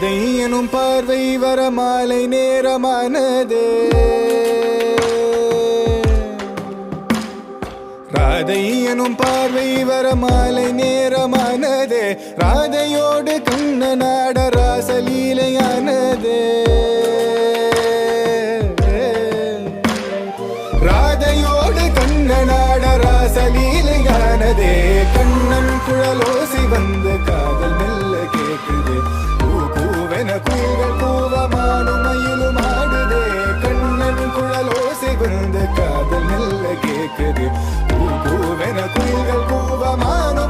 ராதை எனும் பார்வை வர மாலை நேரமானதே ராதை எனும் பார்வை வர மாலை நேரமானதே ராதையோடு கண்ணனாட ராசலீலையானதே ராதையோடு கண்ணனாட ராசலீலையானதே கண்ணன் குழலோசி வந்து காதல் மெல்ல கேக்குது கூவென குயில்கள் கூவமானும் மயிலும் ஆடுதே கண்ணன் குழலோசி வந்து காதல் மெல்ல கேக்குது கூவென குயில்கள் கூவமானும்